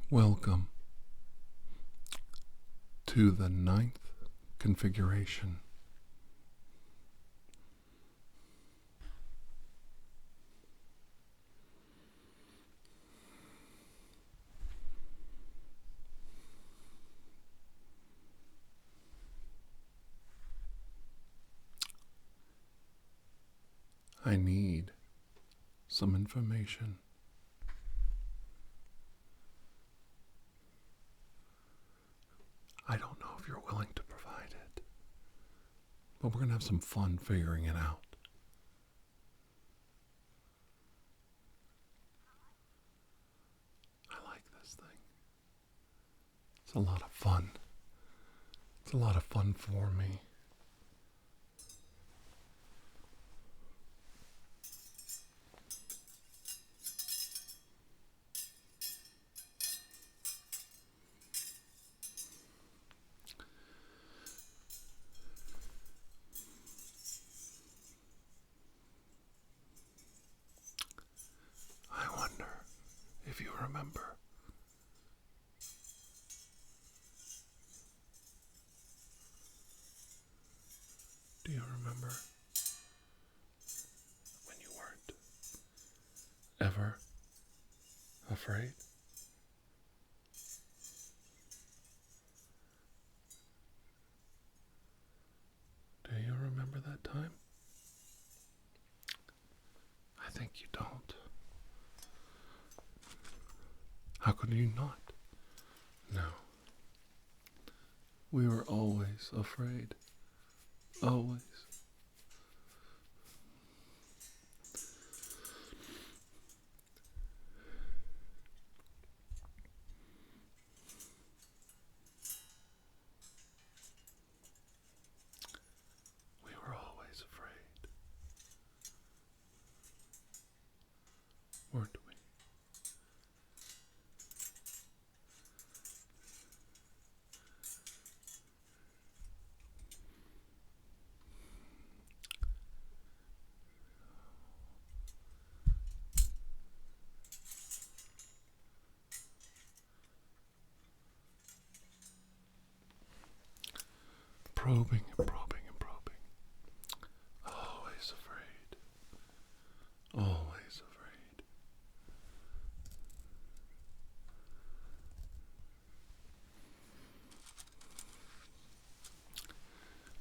Welcome to the ninth configuration. I need some information. I don't know if you're willing to provide it, but we're going to have some fun figuring it out. I like this thing. It's a lot of fun. It's a lot of fun for me. I wonder if you remember. Do you remember when you weren't ever afraid? Do you remember that time? I think you don't. How could you not? No. We were always afraid. Always. We were always afraid. Weren't we? Probing and probing and probing. Always afraid. Always afraid.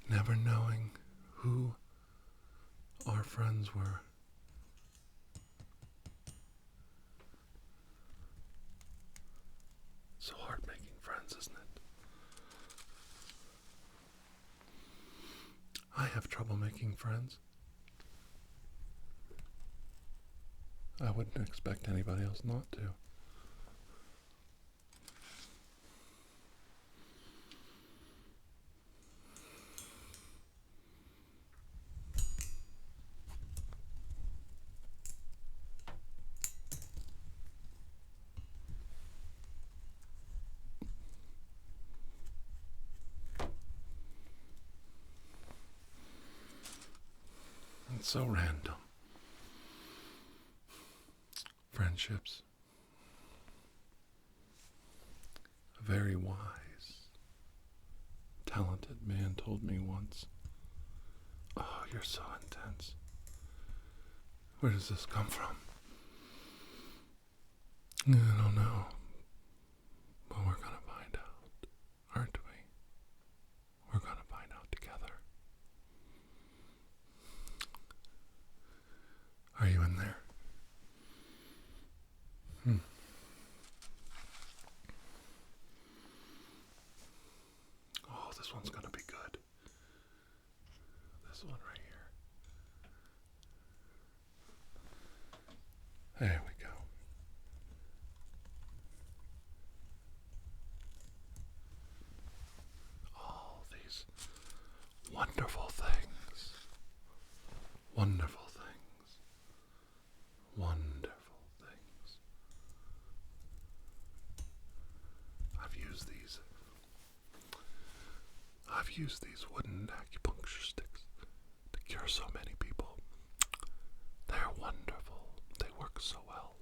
Never knowing who our friends were. So hard making friends, isn't it? I have trouble making friends. I wouldn't expect anybody else not to. It's so random. Friendships. A very wise, talented man told me once, "Oh, you're so intense. Where does this come from?" I don't know. But we're gonna find out, aren't we? We're gonna find out together. Are you in there? Oh, this one's gonna be good. This one right here. There we go. All these wonderful things. Wonderful things. Wonderful things. I've used these wooden acupuncture sticks to cure so many people. They're wonderful. They work so well.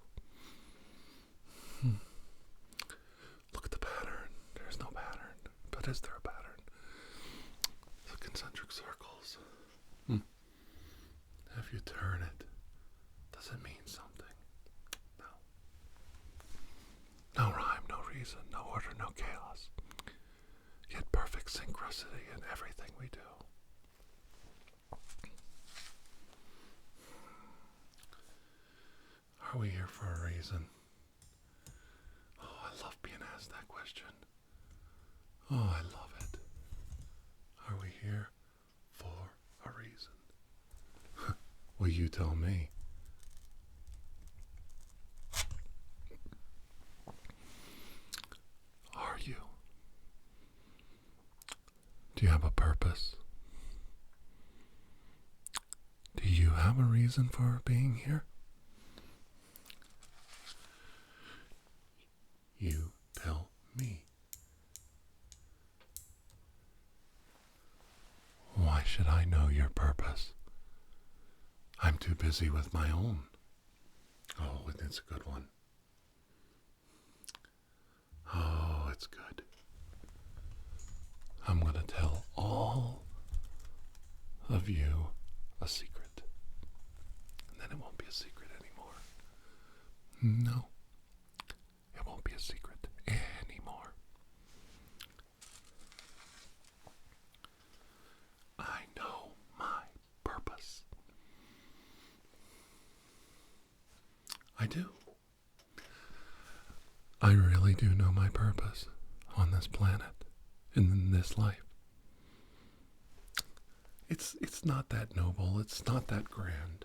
reason, no order, no chaos, yet perfect synchronicity in everything we do. Are we here for a reason? Oh, I love being asked that question. Oh, I love it. Are we here for a reason? Well, you tell me. Are you? Do you have a purpose? Do you have a reason for being here? You tell me. Why should I know your purpose? I'm too busy with my own. Oh, it's a good one. Oh, it's good. I'm going to tell all of you a secret. And then it won't be a secret anymore. No, it won't be a secret anymore. I know my purpose. I do. I really do know my purpose on this planet, in this life. It's not that noble, it's not that grand,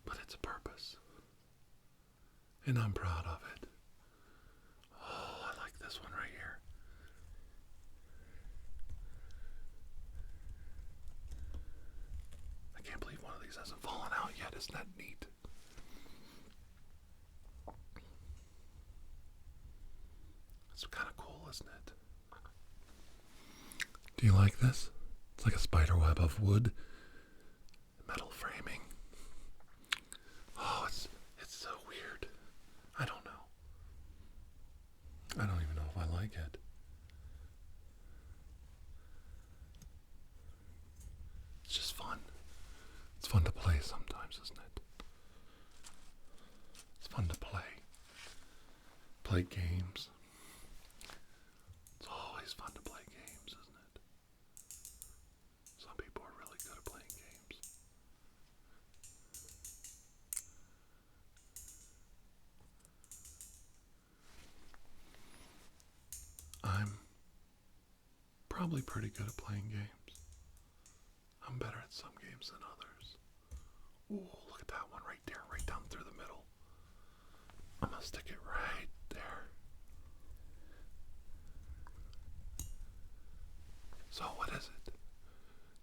but it's a purpose. And I'm proud of it. Oh, I like this one right here. I can't believe one of these hasn't fallen out yet. Isn't that neat? It's kind of cool, isn't it? Do you like this? It's like a spider web of wood, metal framing. Oh, it's so weird. I don't know. I don't even know if I like it. It's just fun. It's fun to play sometimes, isn't it? It's fun to play. Play games. It's always fun to play games, isn't it? Some people are really good at playing games. I'm probably pretty good at playing games. I'm better at some games than others. Ooh, look at that one right there, right down through the middle. I'm gonna stick it right there. So what is it?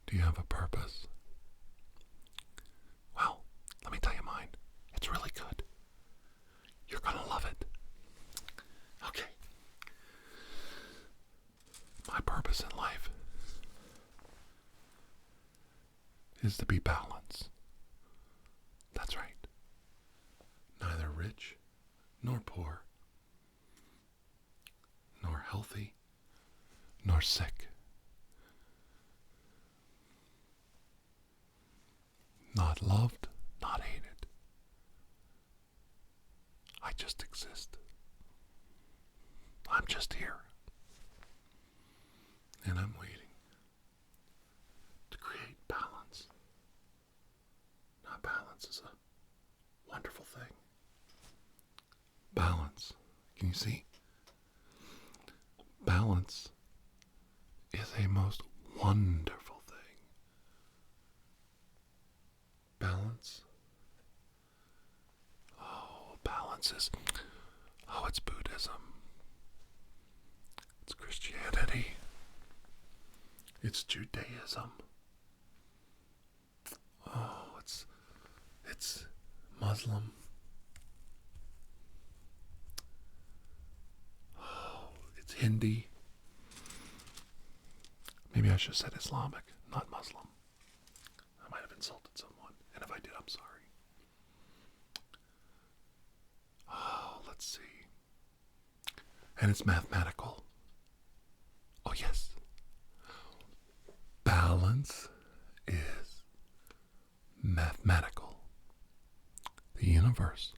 Do you have a purpose? Well, let me tell you mine. It's really good. You're gonna love it. Okay. My purpose in life is to be balanced. That's right. Neither rich nor poor, nor healthy nor sick. Not loved, not hated. I just exist. I'm just here. And I'm waiting to create balance. Now, balance is a wonderful thing. Balance. Can you see? Balance is a most wonderful thing. Balance. Oh, balance is... Oh, it's Buddhism. It's Christianity. It's Judaism. Oh, it's Muslim. Oh, it's Hindi. Maybe I should have said Islamic, not Muslim. I might have insulted someone, and if I did, I'm sorry. Oh, let's see. And it's mathematical. Oh, yes. Balance is mathematical. The universe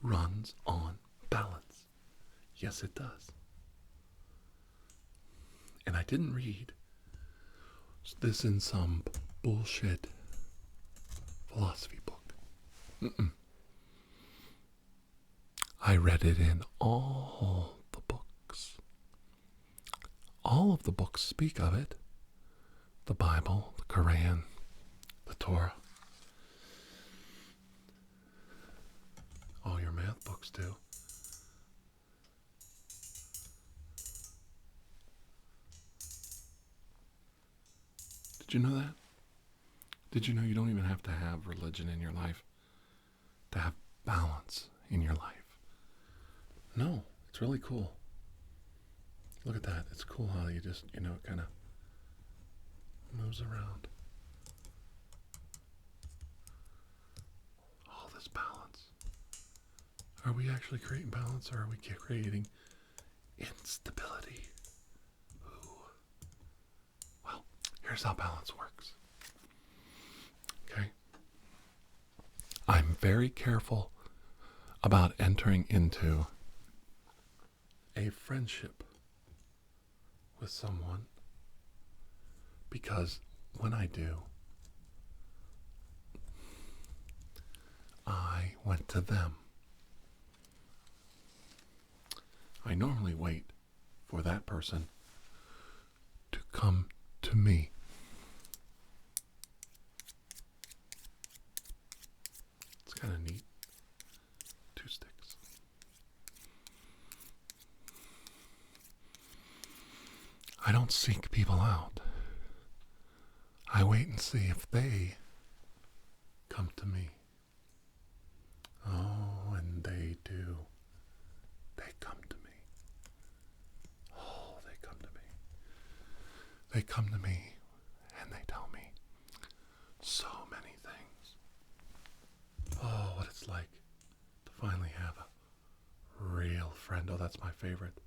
runs on balance. Yes, it does. And I didn't read this in some bullshit philosophy book. Mm-mm. I read it in all the books. All of the books speak of it. The Bible, the Quran, the Torah. All your math books do. Did you know that? Did you know you don't even have to have religion in your life to have balance in your life? No, it's really cool. Look at that. It's cool how you just, it kind of moves around. All this balance. Are we actually creating balance, or are we creating instability? Ooh. Well, here's how balance works. Okay? I'm very careful about entering into a friendship with someone, because when I do, I went to them. I normally wait for that person to come to me. It's kind of neat. 2 sticks. I don't seek people out. I wait and see if they come to me. Oh, and they do. They come to me. Oh, they come to me. They come to me and they tell me so many things. Oh, what it's like to finally have a real friend. Oh, that's my favorite.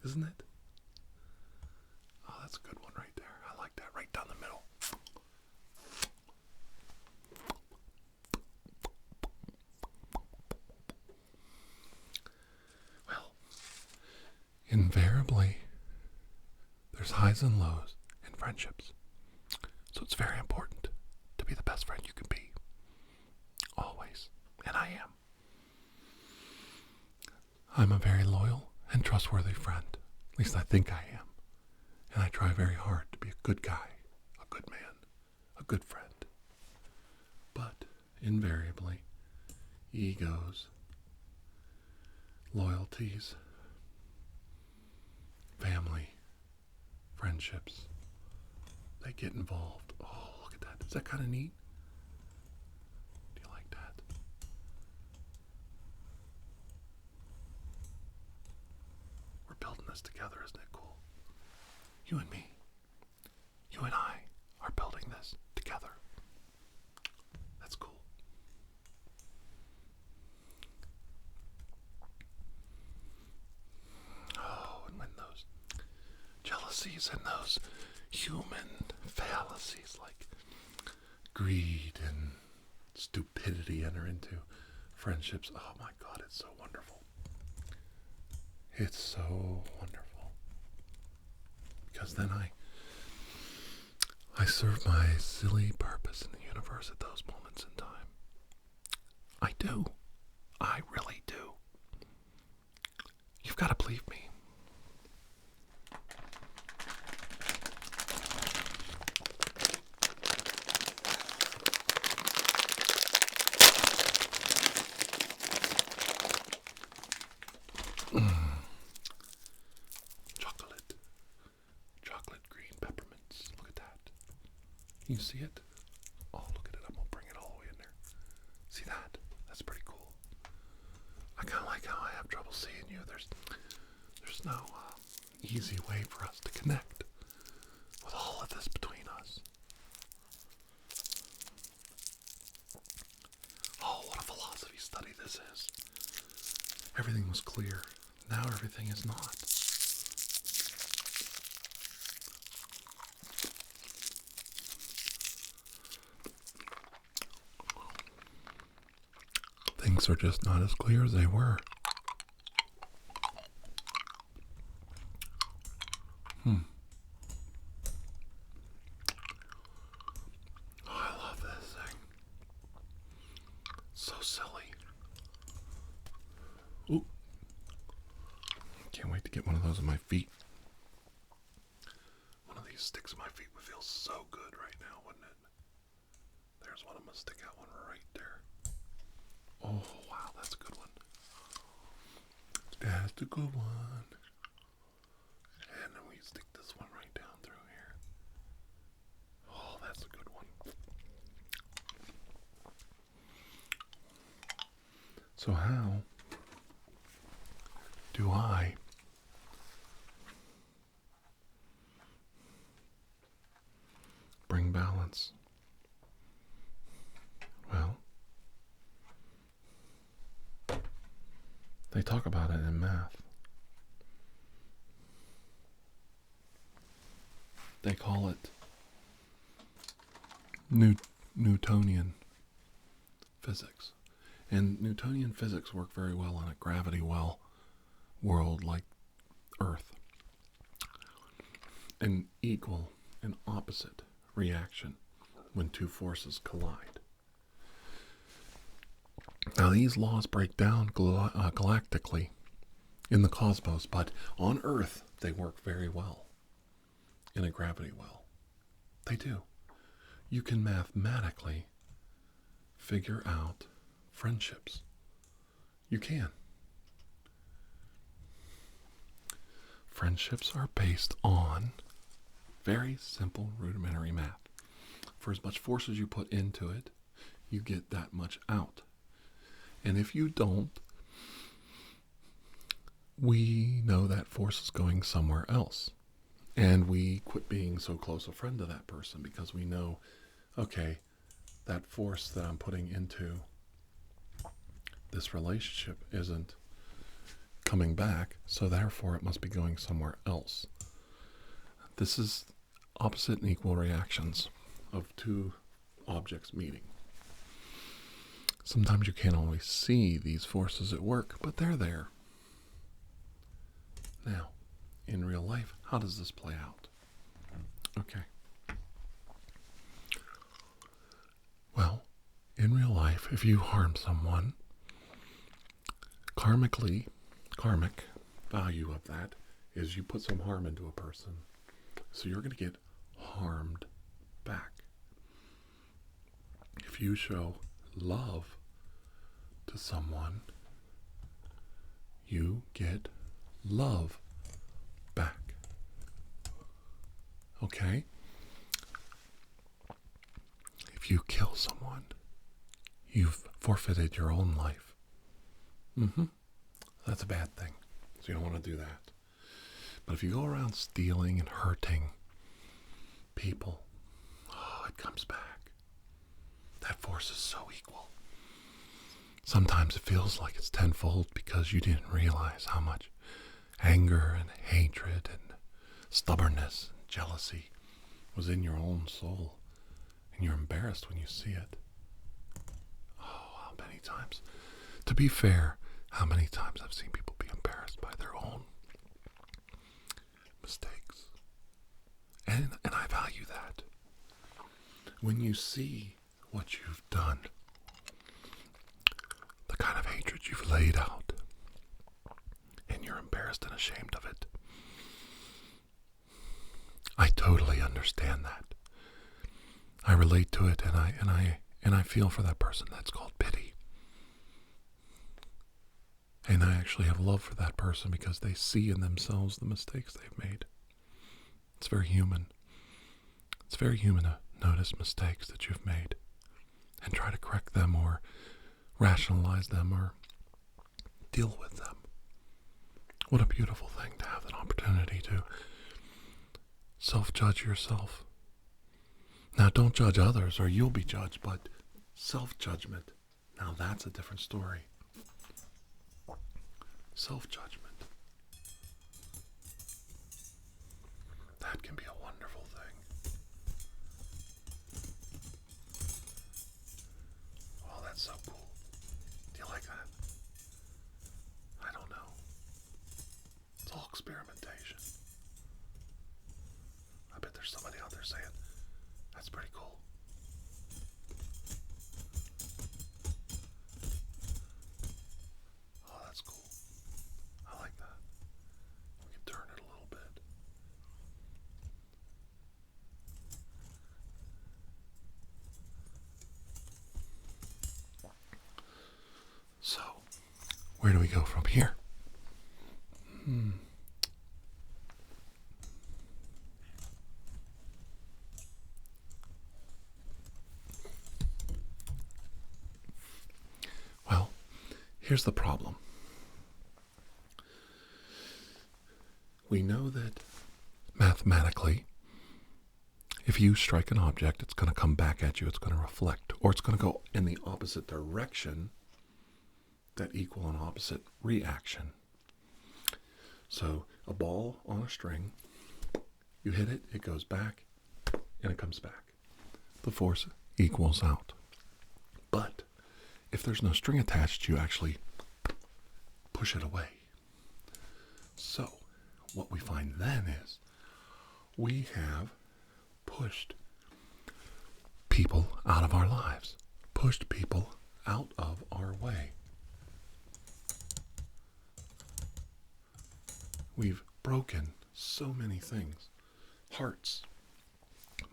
Isn't it? Oh, that's a good one right there. I like that. Right down the middle. Well, invariably, there's highs and lows in friendships. So it's very important to be the best friend you can be. Always. And I am. I'm a very loyal and trustworthy friend. At least I think I am. And I try very hard to be a good guy, a good man, a good friend. But invariably, egos, loyalties, family, friendships, they get involved. Oh, look at that. Is that kind of neat? Do you like that? We're building this together, isn't it cool? You and me. You and I are building this together. That's cool. Oh, and when those jealousies and those human fallacies like greed and stupidity enter into friendships, oh my God, it's so wonderful. It's so wonderful. Because then I serve my silly purpose in the universe at those moments in time. I do. I really do. You've got to believe me. Chocolate green peppermints. Look at that. Can you see it? Oh, look at it. I'm going to bring it all the way in there. See that? That's pretty cool. I kind of like how I have trouble seeing you. There's no easy way for us to connect with all of this between us. Oh, what a philosophy study this is. Everything was clear. Now everything is not. inks are just not as clear as they were. Oh, I love this thing. So silly. Ooh. Can't wait to get one of those on my feet. One of these sticks on my feet would feel so good right now, wouldn't it? There's one. I'm going to stick out one right there. Oh, wow, that's a good one. That's a good one. And then we stick this one right down through here. Oh, that's a good one. So how do I bring balance? Well, they talk about it in math. They call it Newtonian physics. And Newtonian physics work very well in a gravity well world like Earth. An equal and opposite reaction when two forces collide. Now these laws break down galactically in the cosmos, but on Earth they work very well in a gravity well. They do. You can mathematically figure out friendships. You can. Friendships are based on very simple rudimentary math. For as much force as you put into it, you get that much out. And if you don't, we know that force is going somewhere else. And we quit being so close a friend to that person because we know, okay, that force that I'm putting into this relationship isn't coming back, so therefore it must be going somewhere else. This is opposite and equal reactions of two objects meeting. Sometimes you can't always see these forces at work, but they're there. Now, in real life, how does this play out? Okay. Well, in real life, if you harm someone, karmic value of that is you put some harm into a person. So you're going to get harmed back. If you show love to someone, you get love back. Okay? If you kill someone, you've forfeited your own life. That's a bad thing. So you don't want to do that. But if you go around stealing and hurting people, oh, it comes back. That force is so equal. Sometimes it feels like it's tenfold because you didn't realize how much anger and hatred and stubbornness and jealousy was in your own soul. And you're embarrassed when you see it. Oh, how many times? To be fair, how many times I've seen people be embarrassed by their own mistakes. And I value that. When you see what you've done, the kind of hatred you've laid out, and you're embarrassed and ashamed of it, I totally understand that. I relate to it, and I feel for that person. That's called pity. And I actually have love for that person because they see in themselves the mistakes they've made. It's very human. It's very human to notice mistakes that you've made and try to correct them or rationalize them or deal with them. What a beautiful thing to have an opportunity to self-judge yourself. Now, don't judge others or you'll be judged, but self-judgment, now that's a different story. Self-judgment. That can be a wonderful thing. Oh, that's so cool. Do you like they're saying. That's pretty cool. Oh, that's cool. I like that. We can turn it a little bit. So, where do we go from here? Well, here's the problem. We know that mathematically, if you strike an object, it's going to come back at you, it's going to reflect, or it's going to go in the opposite direction that equal an opposite reaction. So a ball on a string, you hit it, it goes back, and it comes back. The force equals out. But if there's no string attached, you actually push it away. So what we find then is we have pushed people out of our lives, pushed people out of our way. We've broken so many things. Hearts,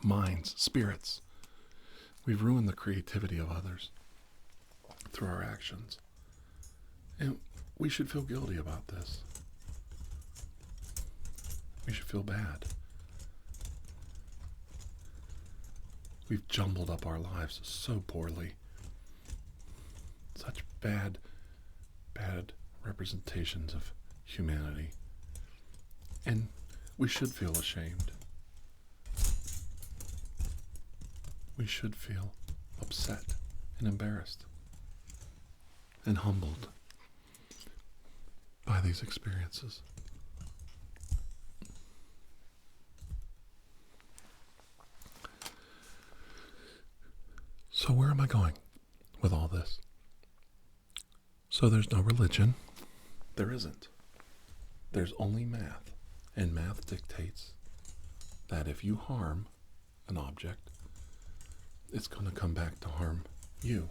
minds, spirits. We've ruined the creativity of others through our actions. And we should feel guilty about this. We should feel bad. We've jumbled up our lives so poorly. Such bad representations of humanity. And we should feel ashamed. We should feel upset and embarrassed and humbled by these experiences. So where am I going with all this? So there's no religion. There isn't. There's only math. And math dictates that if you harm an object, it's going to come back to harm you.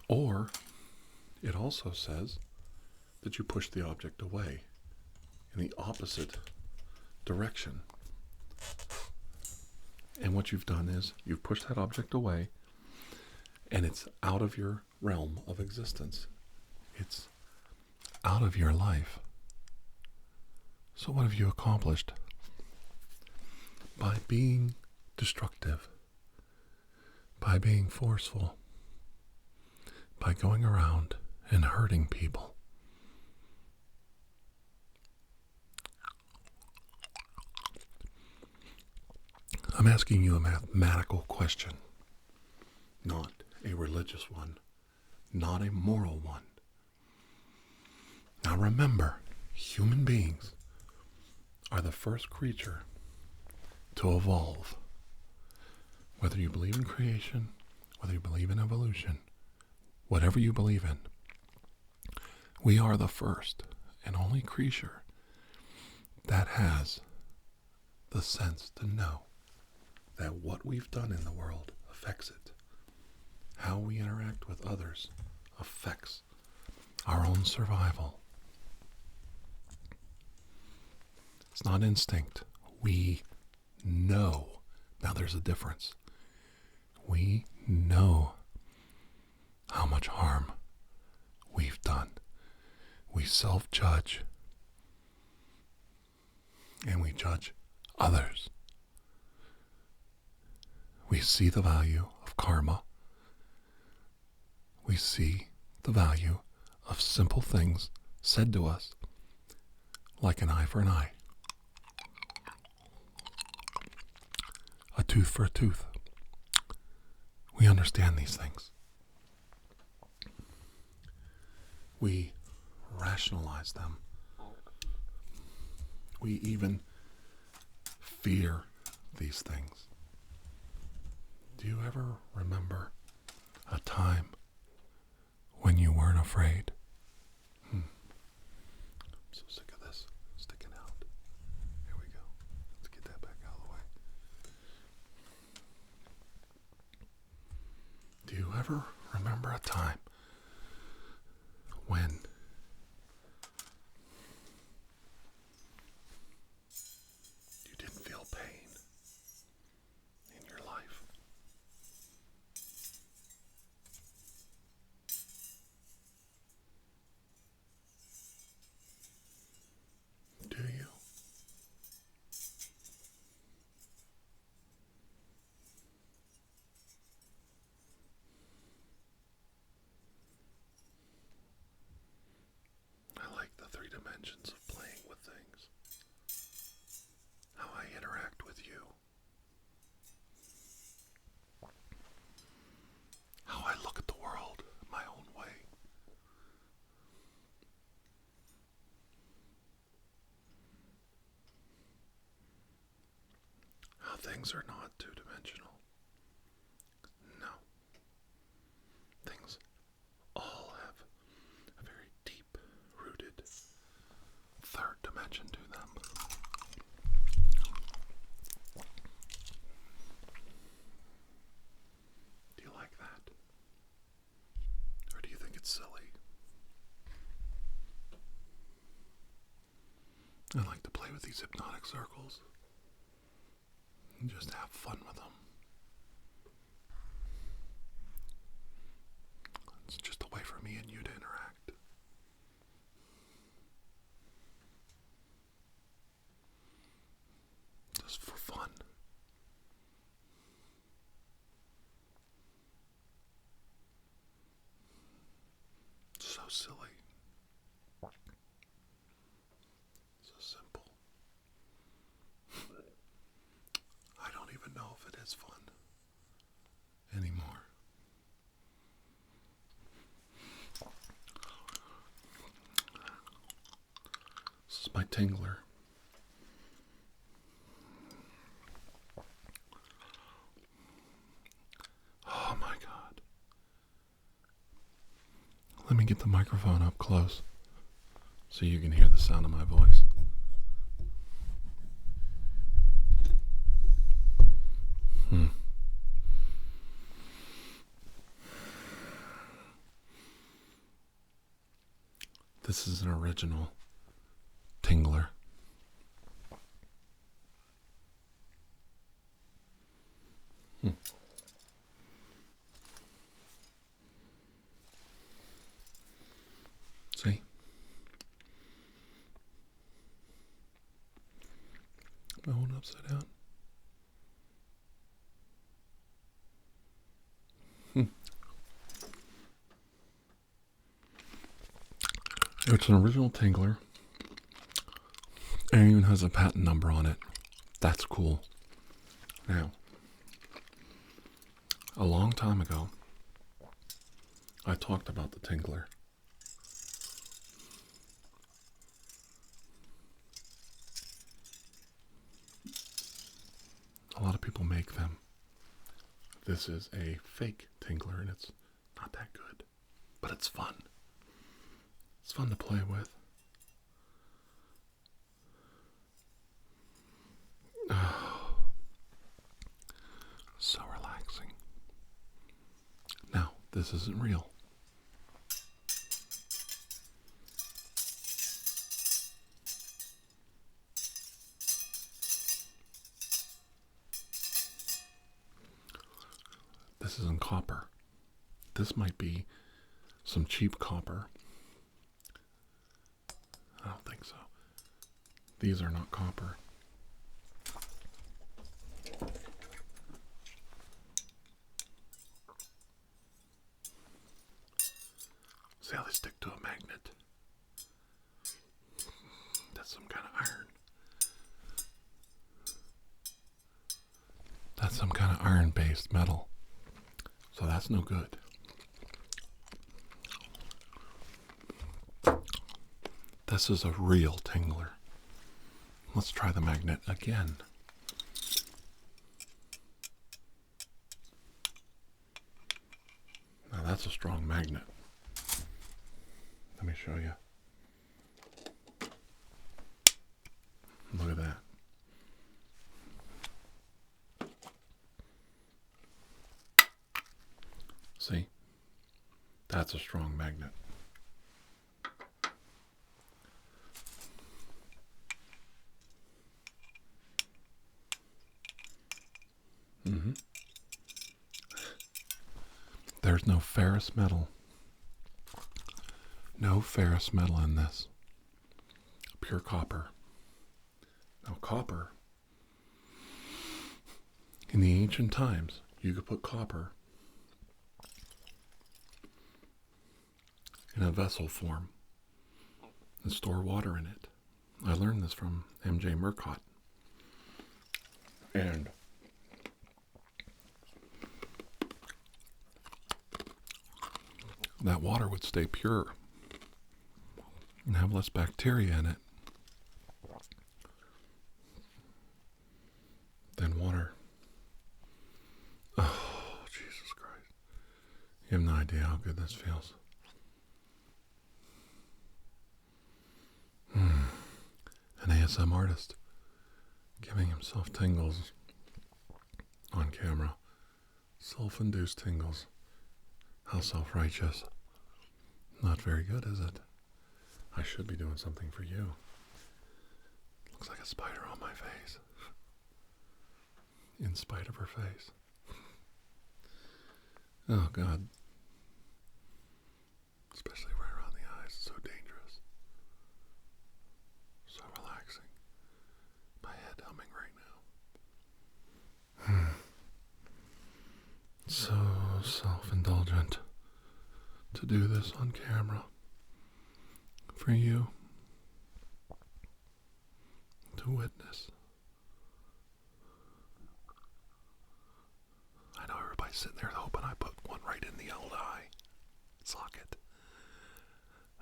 Or it also says that you push the object away in the opposite direction. And what you've done is you've pushed that object away, and it's out of your realm of existence. It's out of your life. So what have you accomplished? By being destructive, by being forceful, by going around and hurting people. I'm asking you a mathematical question, not a religious one, not a moral one. Now remember, human beings are the first creature to evolve. Whether you believe in creation, whether you believe in evolution, whatever you believe in, we are the first and only creature that has the sense to know that what we've done in the world affects it. How we interact with others affects our own survival. It's not instinct. We know. Now there's a difference. We know how much harm we've done. We self-judge. And we judge others. We see the value of karma. We see the value of simple things said to us, like an eye for an eye. A tooth for a tooth. We understand these things. We rationalize them. We even fear these things. Do you ever remember a time when you weren't afraid? I'm so sick of this sticking out. Here we go. Let's get that back ever remember a time when you didn't feel pain in your life? Do you? I like the three dimensions of playing with things. How I interact with you. How I look at the world my own way. How things are not two-dimensional. No. Things all have a very deep-rooted third dimension to them. Do you like that? Or do you think it's silly? I like to play with these hypnotic circles and just have fun with them. It's just a way for me and you to interact. Just for fun. So silly. So simple. I don't even know if it is fun anymore. This is my tingler. Oh my God. Let me get the microphone up close so you can hear the sound of my voice. This is an original tingler. See? Am I holding upside down? It's an original tingler. And it even has a patent number on it. That's cool. Now, a long time ago, I talked about the tingler. A lot of people make them. This is a fake tingler and it's not that good, but it's fun. It's fun to play with. Oh, so relaxing. Now, this isn't real. This isn't copper. This might be some cheap copper. I don't think so. These are not copper. See how they stick to a magnet? That's some kind of iron. That's some kind of iron-based metal. So that's no good. This is a real tingler. Let's try the magnet again. Now that's a strong magnet. Let me show you. Look at that. See? That's a strong magnet. Mm-hmm. There's no ferrous metal. No ferrous metal in this. Pure copper. Now, copper, in the ancient times, you could put copper in a vessel form and store water in it. I learned this from M.J. Murcott. And that water would stay pure and have less bacteria in it than water. Oh, Jesus Christ. You have no idea how good this feels. An ASM artist giving himself tingles on camera. Self-induced tingles. How self-righteous. Not very good, is it? I should be doing something for you. Looks like a spider on my face. In spite of her face. Oh, God. Especially right around the eyes. It's so dangerous. So relaxing. My head humming right now. So self-indulgent to do this on camera. For you to witness. I know everybody's sitting there hoping I put one right in the old eye socket.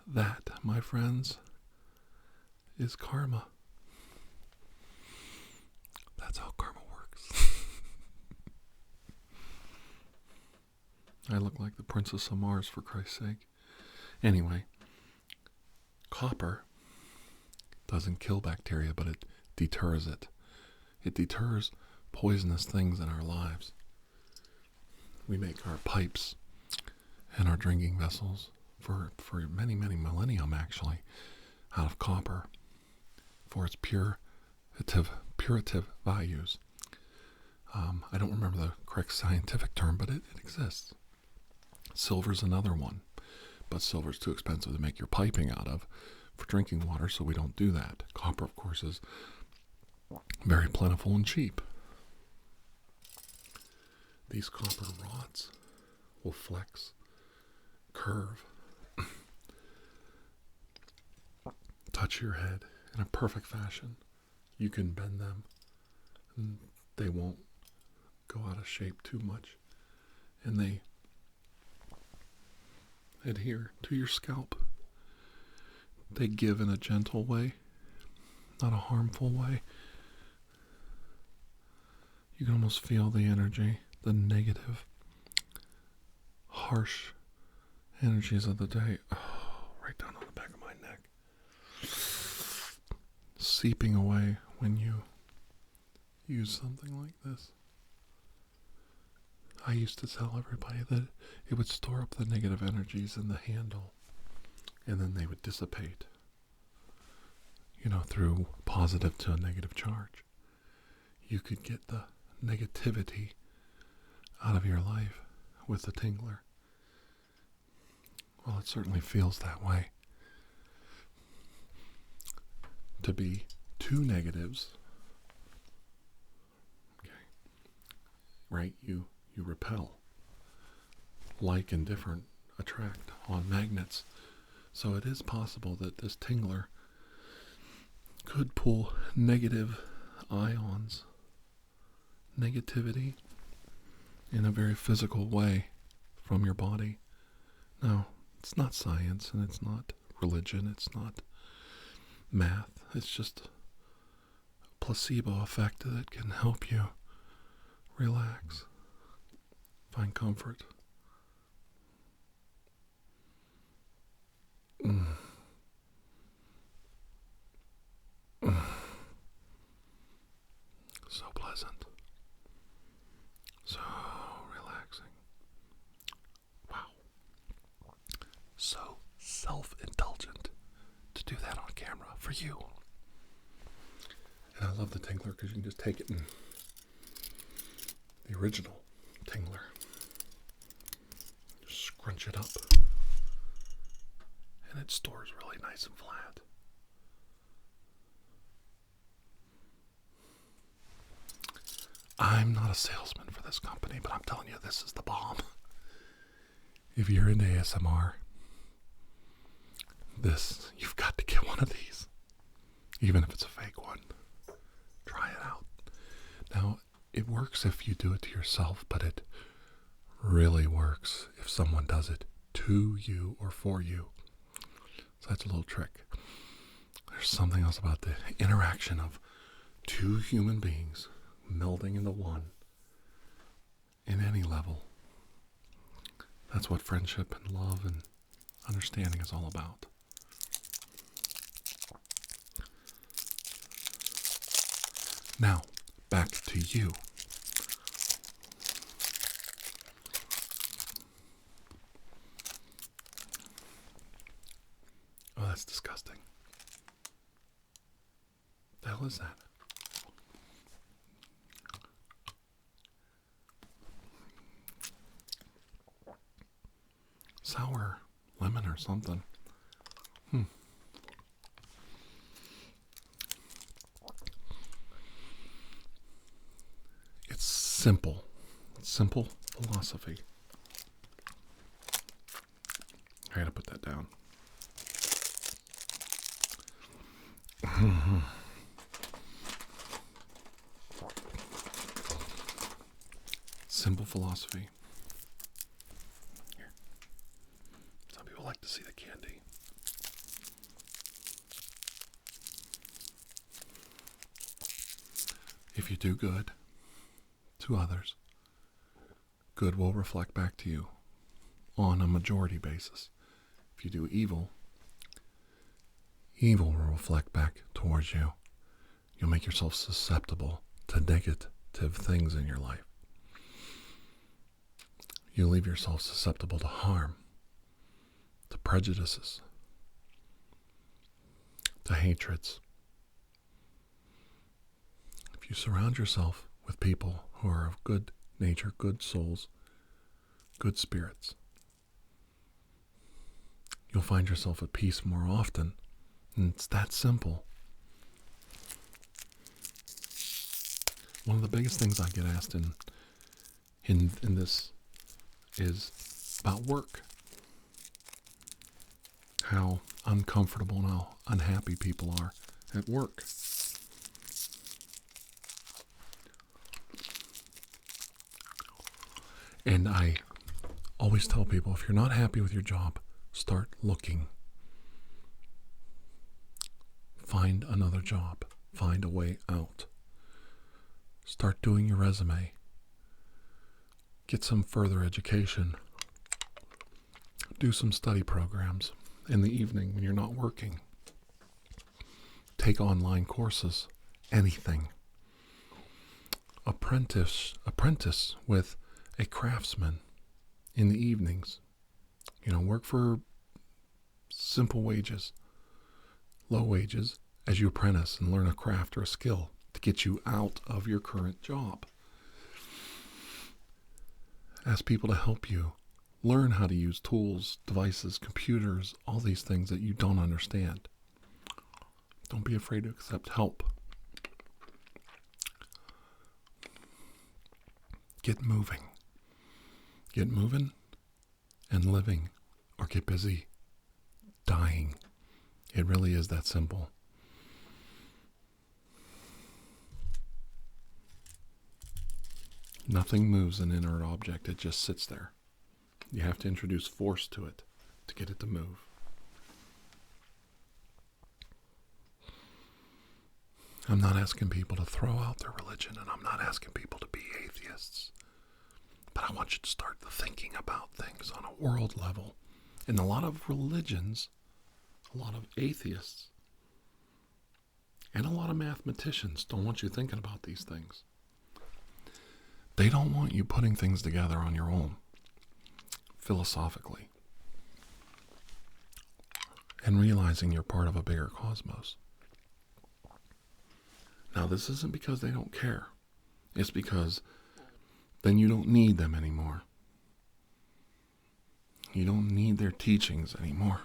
That, my friends, is karma. That's how karma works. I look like the Princess of Mars, for Christ's sake. Anyway, copper doesn't kill bacteria, but it deters it. It deters poisonous things in our lives. We make our pipes and our drinking vessels for many, many millennium, actually, out of copper for its purative values. I don't remember the correct scientific term, but it exists. Silver's another one, but silver's too expensive to make your piping out of for drinking water, so we don't do that. Copper, of course, is very plentiful and cheap. These copper rods will flex, curve, touch your head in a perfect fashion. You can bend them, and they won't go out of shape too much, and they adhere to your scalp. They give in a gentle way, not a harmful way. You can almost feel the energy, the negative, harsh energies of the day, right down on the back of my neck, seeping away when you use something like this. I used to tell everybody that it would store up the negative energies in the handle, and then they would dissipate, through positive to a negative charge. You could get the negativity out of your life with the tingler. Well, it certainly feels that way. To be two negatives, okay, right? You repel. Like and different attract on magnets. So it is possible that this tingler could pull negative ions, negativity, in a very physical way from your body. Now, it's not science, and it's not religion, it's not math. It's just a placebo effect that can help you relax, find comfort. So pleasant. So relaxing. for you. And I love the Tingler because you can just take it and the original Tingler. Just scrunch it up. And it stores really nice and flat. I'm not a salesman for this company, but I'm telling you, this is the bomb. If you're into ASMR, you've got to get one of these. Even if it's a fake one. Try it out. Now, it works if you do it to yourself, but it really works if someone does it to you or for you. So that's a little trick. There's something else about the interaction of two human beings melding into one in any level. That's what friendship and love and understanding is all about. Now, back to you. Oh, that's disgusting. The hell is that? Sour lemon or something. It's simple. Simple philosophy. I gotta put that down. Simple philosophy. Here. Some people like to see the candy. If you do good to others, good will reflect back to you on a majority basis. If you do evil, evil will reflect back towards you. You'll make yourself susceptible to negative things in your life. You leave yourself susceptible to harm, to prejudices, to hatreds. If you surround yourself with people who are of good nature, good souls, good spirits, you'll find yourself at peace more often. And it's that simple. One of the biggest things I get asked in this is about work. How uncomfortable and how unhappy people are at work. And I always tell people, if you're not happy with your job, start looking. Find another job. Find a way out. Start doing your resume. Get some further education. Do some study programs in the evening when you're not working. Take online courses. Anything. Apprentice with a craftsman in the evenings. Work for simple wages, low wages, as you apprentice and learn a craft or a skill to get you out of your current job. Ask people to help you learn how to use tools, devices, computers, all these things that you don't understand. Don't be afraid to accept help. Get moving. Get moving and living, or get busy dying. It really is that simple. Nothing moves an inert object, it just sits there. You have to introduce force to it to get it to move. I'm not asking people to throw out their religion, and I'm not asking people to be atheists. But I want you to start thinking about things on a world level. And a lot of religions, a lot of atheists, and a lot of mathematicians don't want you thinking about these things. They don't want you putting things together on your own, philosophically, and realizing you're part of a bigger cosmos. Now, this isn't because they don't care. It's because then you don't need them anymore. You don't need their teachings anymore.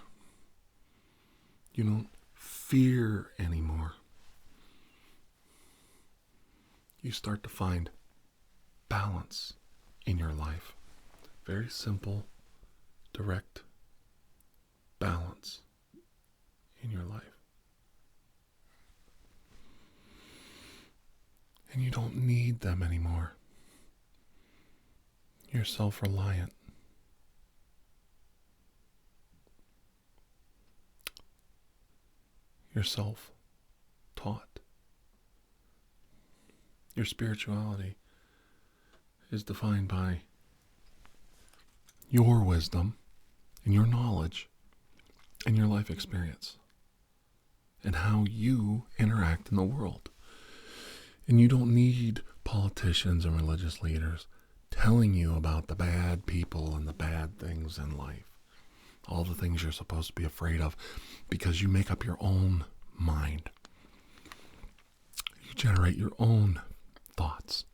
You don't fear anymore. You start to find balance in your life. Very simple, direct balance in your life. And you don't need them anymore. You're self-reliant. You're self-taught. Your spirituality is defined by your wisdom and your knowledge and your life experience and how you interact in the world. And you don't need politicians and religious leaders telling you about the bad people and the bad things in life. All the things you're supposed to be afraid of, because you make up your own mind. You generate your own thoughts.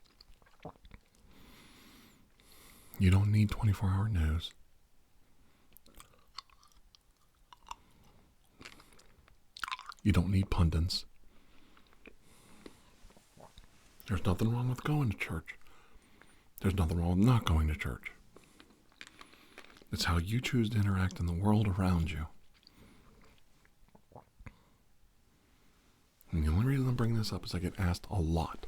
You don't need 24-hour news. You don't need pundits. There's nothing wrong with going to church. There's nothing wrong with not going to church. It's how you choose to interact in the world around you. And the only reason I bring this up is I get asked a lot.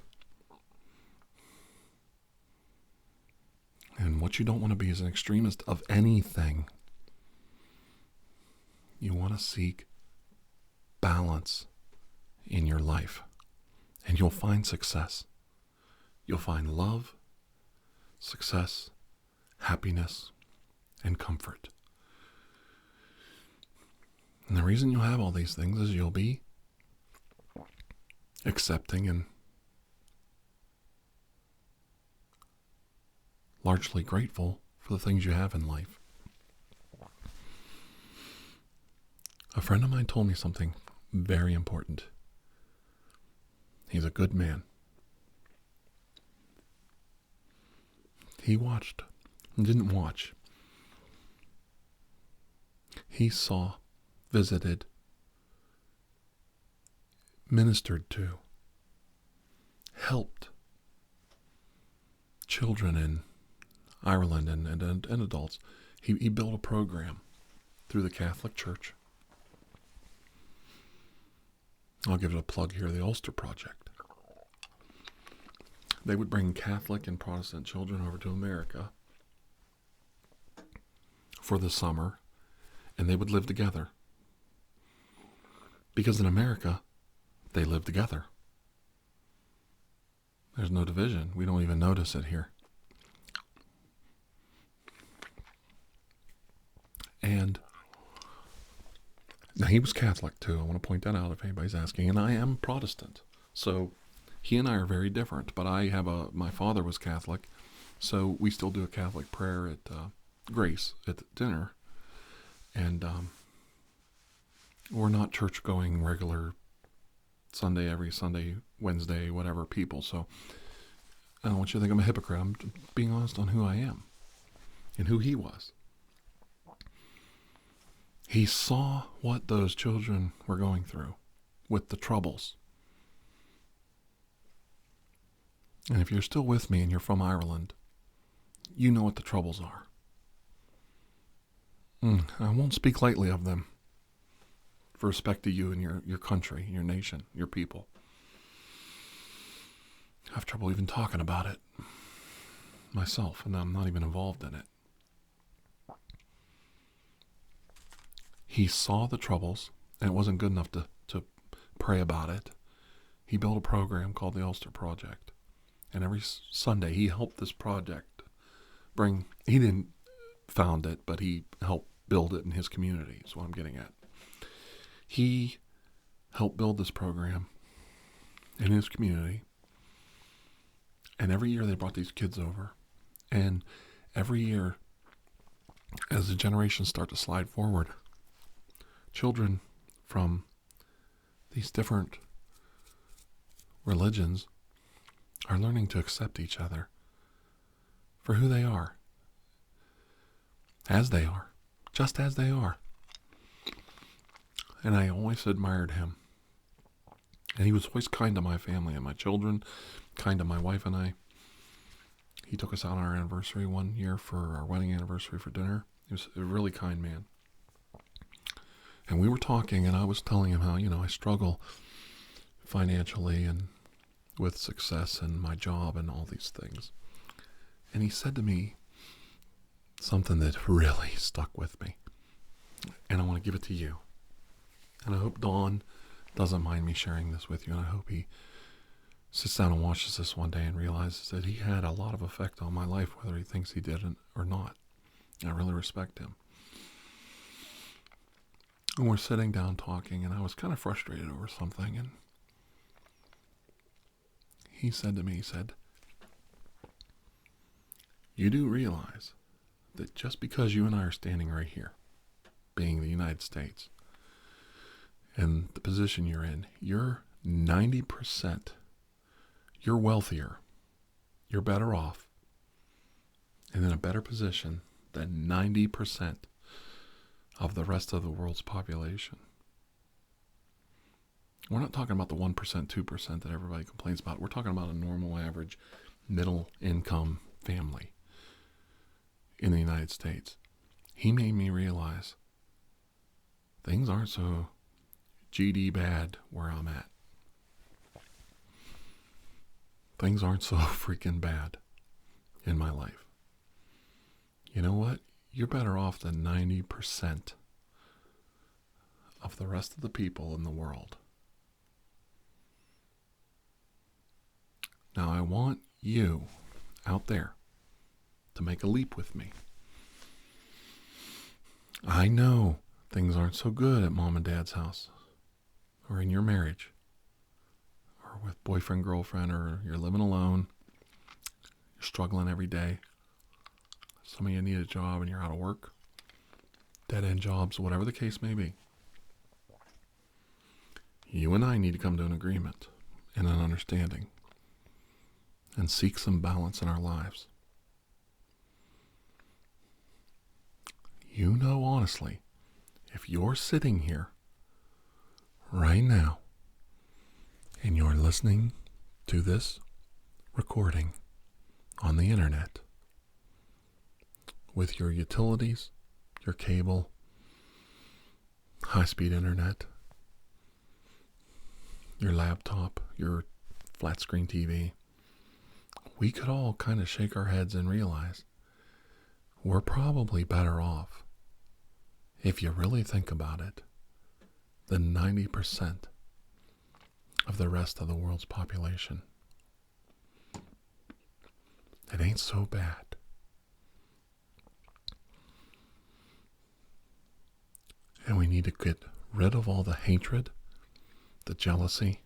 And what you don't want to be is an extremist of anything. You want to seek balance in your life. And you'll find success. You'll find love, success, happiness, and comfort. And the reason you'll have all these things is you'll be accepting and largely grateful for the things you have in life. A friend of mine told me something very important. He's a good man. He didn't watch. He saw, visited, ministered to, helped children in Ireland and adults. He built a program through the Catholic Church. I'll give it a plug here, the Ulster Project. They would bring Catholic and Protestant children over to America for the summer, and they would live together. Because in America, they live together. There's no division. We don't even notice it here. And now he was Catholic too. I want to point that out if anybody's asking. And I am Protestant. So he and I are very different. But my father was Catholic. So we still do a Catholic prayer at Grace at dinner. And we're not church going regular Sunday, every Sunday, Wednesday, whatever people. So I don't want you to think I'm a hypocrite. I'm being honest on who I am and who he was. He saw what those children were going through with the troubles. And if you're still with me and you're from Ireland, you know what the troubles are. I won't speak lightly of them for respect to you and your country, your nation, your people. I have trouble even talking about it myself, and I'm not even involved in it. He saw the troubles, and it wasn't good enough to pray about it. He built a program called the Ulster Project. And every Sunday, he helped this project he didn't found it, but he helped build it in his community, is what I'm getting at. He helped build this program in his community. And every year they brought these kids over. And every year, as the generations start to slide forward, children from these different religions are learning to accept each other for who they are, as they are, just as they are. And I always admired him. And he was always kind to my family and my children, kind to my wife and I. He took us out on our anniversary one year for our wedding anniversary for dinner. He was a really kind man. And we were talking, and I was telling him how, I struggle financially and with success and my job and all these things. And he said to me something that really stuck with me. And I want to give it to you. And I hope Dawn doesn't mind me sharing this with you. And I hope he sits down and watches this one day and realizes that he had a lot of effect on my life, whether he thinks he did or not. I really respect him. And we're sitting down talking, and I was kind of frustrated over something. And he said to me, you do realize that just because you and I are standing right here, being the United States, and the position you're in, you're 90%, you're wealthier, you're better off, and in a better position than 90% of the rest of the world's population. We're not talking about the 1%, 2% that everybody complains about. We're talking about a normal, average, middle income family in the United States. He made me realize things aren't so GD bad where I'm at. Things aren't so freaking bad in my life. You know what? You're better off than 90% of the rest of the people in the world. Now I want you out there to make a leap with me. I know things aren't so good at mom and dad's house, or in your marriage, or with boyfriend, girlfriend, or you're living alone, you're struggling every day. Some of you need a job and you're out of work, dead-end jobs, whatever the case may be. You and I need to come to an agreement and an understanding and seek some balance in our lives. You know, honestly, if you're sitting here right now and you're listening to this recording on the internet with your utilities, your cable, high-speed internet, your laptop, your flat-screen TV, we could all kind of shake our heads and realize we're probably better off, if you really think about it, than 90% of the rest of the world's population. It ain't so bad. And we need to get rid of all the hatred, the jealousy,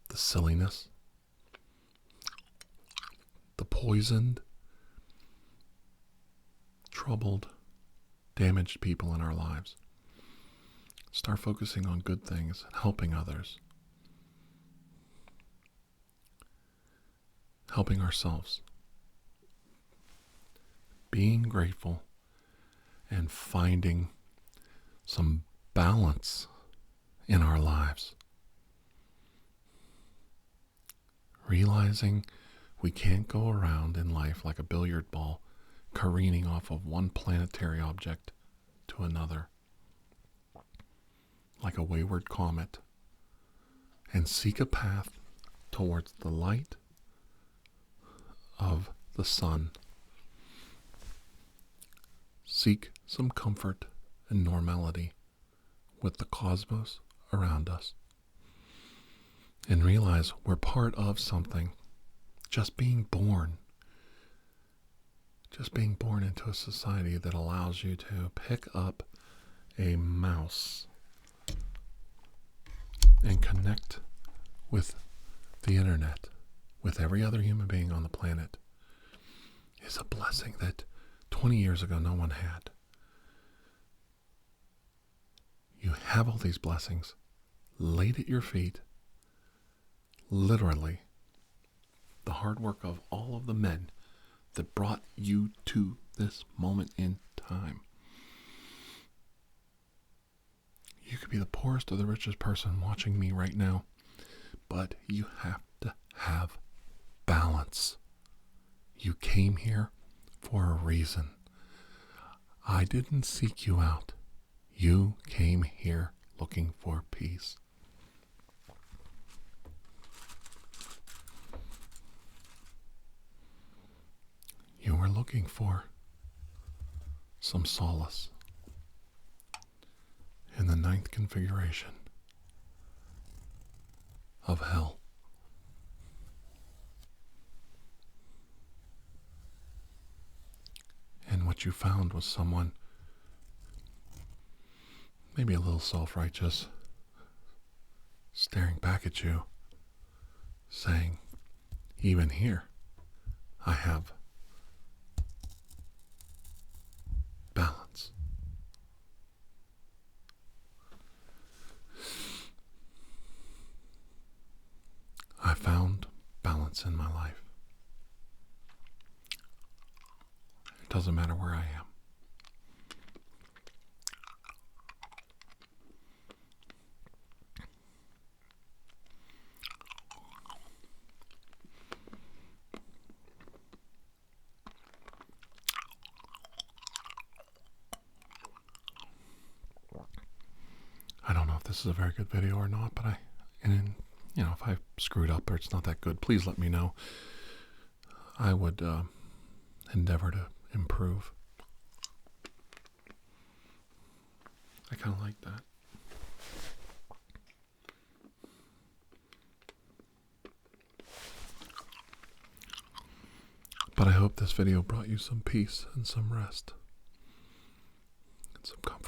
the silliness, the poisoned, troubled, damaged people in our lives. Start focusing on good things and helping others. Helping ourselves. Being grateful and finding some balance in our lives. Realizing we can't go around in life like a billiard ball, careening off of one planetary object to another, like a wayward comet, and seek a path towards the light of the sun. Seek some comfort and normality with the cosmos around us. And realize we're part of something. Just being born into a society that allows you to pick up a mouse and connect with the internet, with every other human being on the planet, is a blessing that 20 years ago no one had. You have all these blessings laid at your feet, literally the hard work of all of the men that brought you to this moment in time. You could be the poorest or the richest person watching me right now, but you have to have balance. You came here for a reason. I didn't seek you out. You came here looking for peace. You were looking for some solace in the ninth configuration of hell. And what you found was someone maybe a little self-righteous, staring back at you, saying, even here, I have balance. I found balance in my life. It doesn't matter where I am. I don't know if this is a very good video or not, but if I screwed up or it's not that good, please let me know. I would endeavor to improve. I kind of like that. But I hope this video brought you some peace and some rest and some comfort.